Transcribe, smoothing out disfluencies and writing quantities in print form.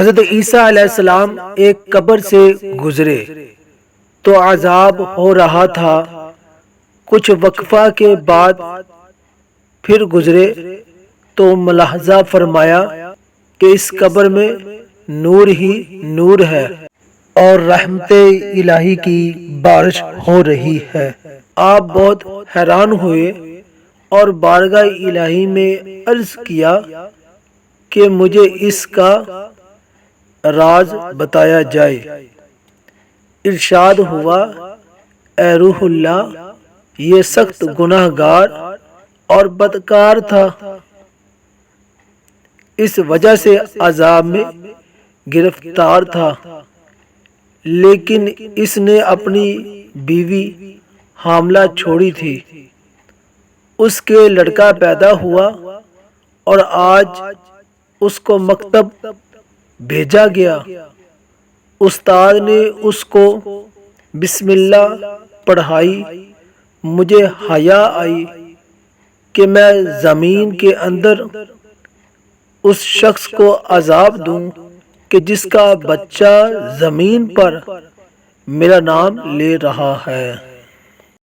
حضرت عیسیٰ علیہ السلام ایک قبر سے گزرے تو عذاب ہو رہا تھا۔ کچھ وقفہ کے بعد پھر گزرے تو ملاحظہ فرمایا کہ اس قبر میں نور ہی نور ہے اور رحمت الہی کی بارش ہو رہی ہے۔ آپ بہت حیران ہوئے اور بارگاہ الہی میں عرض کیا کہ مجھے اس کا راز بتایا جائے۔ ارشاد ہوا، اے روح اللہ، یہ سخت گناہ گار اور بدکار تھا، اس وجہ سے عذاب میں گرفتار تھا، لیکن اس نے اپنی بیوی حاملہ چھوڑی تھی، اس کے لڑکا پیدا ہوا اور آج اس کو مکتب بھیجا گیا۔ استاد نے اس کو بسم اللہ پڑھائی، مجھے حیا آئی کہ میں زمین کے اندر اس شخص کو عذاب دوں کہ جس کا بچہ زمین پر میرا نام لے رہا ہے۔